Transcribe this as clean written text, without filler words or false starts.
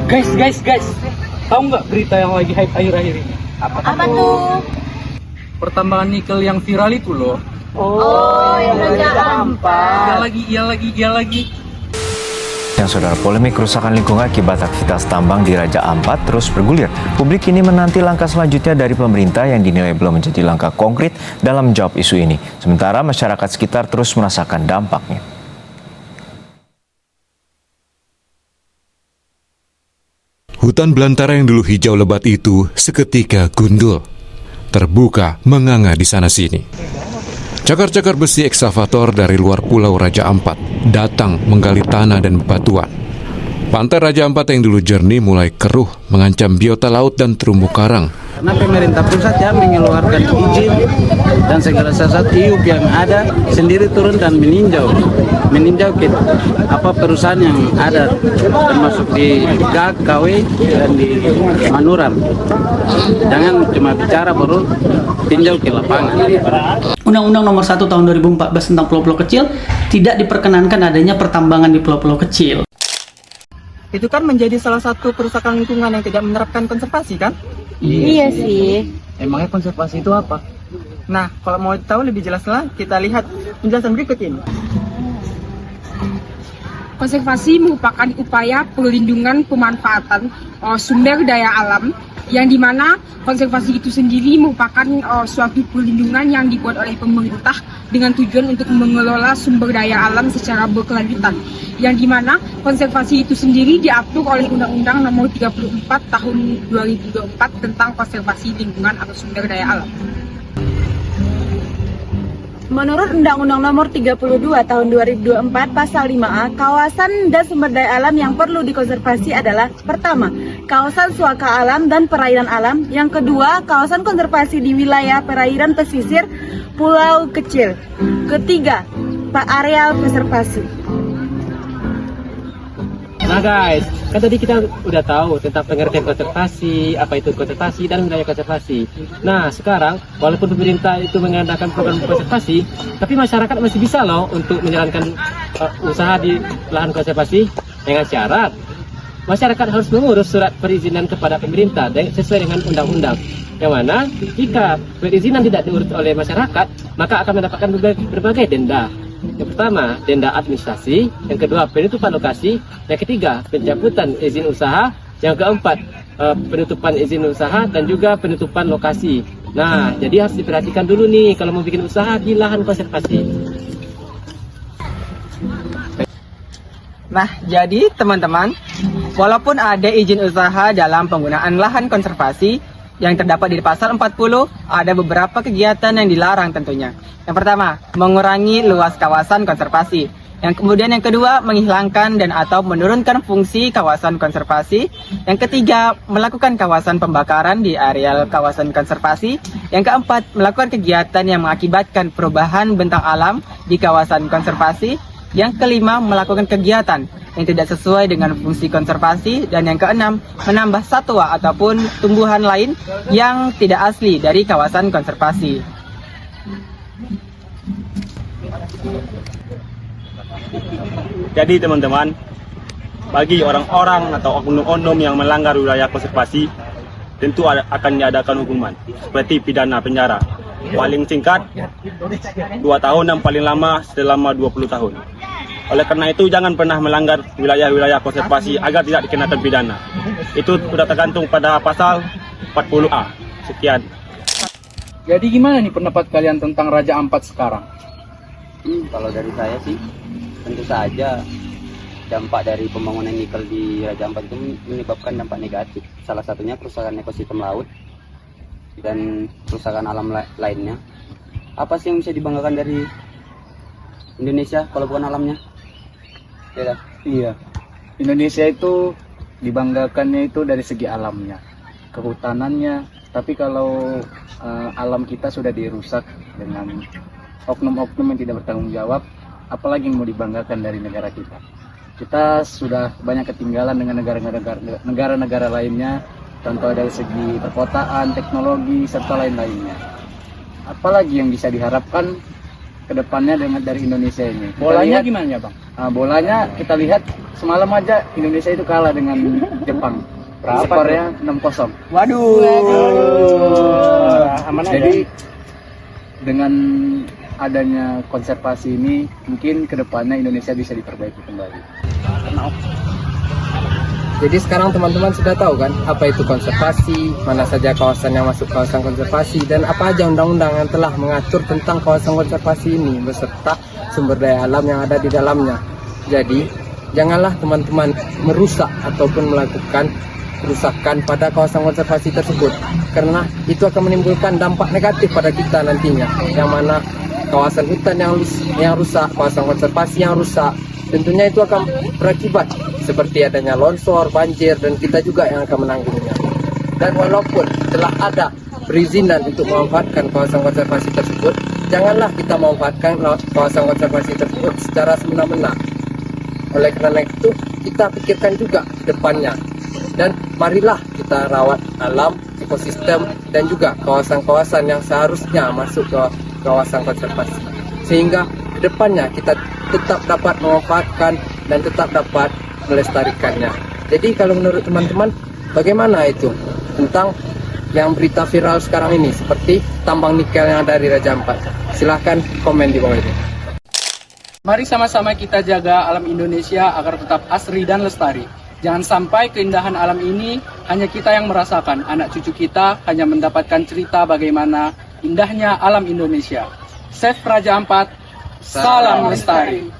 Guys, tahu nggak berita yang lagi hype akhir-akhir ini? Apa tuh? Pertambangan nikel yang viral itu loh. Oh, yang Raja Ampat. Iya lagi. Yang saudara, polemik kerusakan lingkungan akibat aktivitas tambang di Raja Ampat terus bergulir. Publik ini menanti langkah selanjutnya dari pemerintah yang dinilai belum menjadi langkah konkret dalam menjawab isu ini. Sementara masyarakat sekitar terus merasakan dampaknya. Hutan belantara yang dulu hijau lebat itu seketika gundul, terbuka menganga di sana-sini. Cakar-cakar besi ekskavator dari luar pulau Raja Ampat datang menggali tanah dan batuan. Pantai Raja Ampat yang dulu jernih mulai keruh, mengancam biota laut dan terumbu karang. Karena pemerintah pusat ya mengeluarkan izin dan segala sesuatu IUP yang ada sendiri turun dan meninjau ke apa perusahaan yang ada termasuk di GAG, KW dan di Manuram. Jangan cuma bicara baru tinjau ke lapangan. Undang-Undang Nomor 1 Tahun 2014 tentang pulau-pulau kecil tidak diperkenankan adanya pertambangan di pulau-pulau kecil. Itu kan menjadi salah satu kerusakan lingkungan yang tidak menerapkan konservasi kan? Iya sih. Emangnya konservasi itu apa? Nah, kalau mau tahu lebih jelasnya, kita lihat penjelasan berikut ini. Konservasi merupakan upaya perlindungan pemanfaatan sumber daya alam yang dimana konservasi itu sendiri merupakan suatu perlindungan yang dibuat oleh pemerintah dengan tujuan untuk mengelola sumber daya alam secara berkelanjutan, yang dimana konservasi itu sendiri diatur oleh Undang-Undang Nomor 34 Tahun 2024 tentang konservasi lingkungan atau sumber daya alam. Menurut Undang-Undang Nomor 32 Tahun 2024 Pasal 5A, kawasan dan sumber daya alam yang perlu dikonservasi adalah: pertama, kawasan suaka alam dan perairan alam; yang kedua, kawasan konservasi di wilayah perairan pesisir pulau kecil; ketiga, areal konservasi. Nah guys, kan tadi kita udah tahu tentang pengertian konservasi, apa itu konservasi dan wilayah konservasi. Nah sekarang, walaupun pemerintah itu mengadakan program konservasi, tapi masyarakat masih bisa loh untuk menjalankan usaha di lahan konservasi dengan syarat masyarakat harus mengurus surat perizinan kepada pemerintah sesuai dengan undang-undang. Yang mana jika perizinan tidak diurus oleh masyarakat, maka akan mendapatkan berbagai denda. Yang pertama, denda administrasi; yang kedua, penutupan lokasi; yang ketiga, pencabutan izin usaha; yang keempat, penutupan izin usaha dan juga penutupan lokasi. Nah, jadi harus diperhatikan dulu nih kalau mau bikin usaha di lahan konservasi. Nah, jadi teman-teman, walaupun ada izin usaha dalam penggunaan lahan konservasi yang terdapat di pasal 40, ada beberapa kegiatan yang dilarang tentunya. Yang pertama, mengurangi luas kawasan konservasi. Yang kedua, menghilangkan dan atau menurunkan fungsi kawasan konservasi. Yang ketiga, melakukan kawasan pembakaran di areal kawasan konservasi. Yang keempat, melakukan kegiatan yang mengakibatkan perubahan bentang alam di kawasan konservasi. Yang kelima, melakukan kegiatan yang tidak sesuai dengan fungsi konservasi. Dan yang keenam, menambah satwa ataupun tumbuhan lain yang tidak asli dari kawasan konservasi. Jadi teman-teman, bagi orang-orang atau oknum-oknum yang melanggar wilayah konservasi, tentu akan diadakan hukuman seperti pidana penjara. Paling singkat 2 tahun dan paling lama selama 20 tahun. Oleh karena itu jangan pernah melanggar wilayah-wilayah konservasi agar tidak dikenakan pidana. Itu sudah tergantung pada pasal 40A. Sekian. Jadi gimana nih pendapat kalian tentang Raja Ampat sekarang? Kalau dari saya sih, tentu saja dampak dari pembangunan nikel di Raja Ampat itu menyebabkan dampak negatif. Salah satunya kerusakan ekosistem laut dan kerusakan alam lainnya. Apa sih yang bisa dibanggakan dari Indonesia kalau bukan alamnya? Iya. Indonesia itu dibanggakannya itu dari segi alamnya, kehutanannya. Tapi kalau alam kita sudah dirusak dengan oknum-oknum yang tidak bertanggung jawab, apalagi yang mau dibanggakan dari negara kita? Kita sudah banyak ketinggalan dengan negara-negara lainnya, contoh dari segi perkotaan, teknologi, serta lain-lainnya. Apalagi yang bisa diharapkan ke depannya dari Indonesia ini? Bolanya gimana ya Bang? Bolanya kita lihat semalam aja Indonesia itu kalah dengan Jepang. Skornya 6-0. Aman aja. Jadi dengan adanya konservasi ini mungkin kedepannya Indonesia bisa diperbaiki kembali. Jadi sekarang teman-teman sudah tahu kan apa itu konservasi, mana saja kawasan yang masuk kawasan konservasi, dan apa aja undang-undang yang telah mengatur tentang kawasan konservasi ini beserta sumber daya alam yang ada di dalamnya. Jadi janganlah teman-teman merusak ataupun melakukan kerusakan pada kawasan konservasi tersebut, karena itu akan menimbulkan dampak negatif pada kita nantinya, yang mana kawasan hutan yang rusak, kawasan konservasi yang rusak, tentunya itu akan berakibat seperti adanya longsor, banjir, dan kita juga yang akan menanggungnya. Dan walaupun telah ada perizinan untuk memanfaatkan kawasan konservasi tersebut, janganlah kita memanfaatkan kawasan konservasi tersebut secara semena-mena. Oleh karena itu, kita pikirkan juga ke depannya. Dan marilah kita rawat alam, ekosistem, dan juga kawasan-kawasan yang seharusnya masuk ke kawasan konservasi. Sehingga ke depannya kita tetap dapat memanfaatkan dan tetap dapat melestarikannya. Jadi kalau menurut teman-teman, bagaimana itu tentang yang berita viral sekarang ini seperti tambang nikel yang ada di Raja Ampat? Silahkan komen di bawah ini. Mari sama-sama kita jaga alam Indonesia agar tetap asri dan lestari. Jangan sampai keindahan alam ini hanya kita yang merasakan, anak cucu kita hanya mendapatkan cerita bagaimana indahnya alam Indonesia. Save Raja Ampat, salam lestari.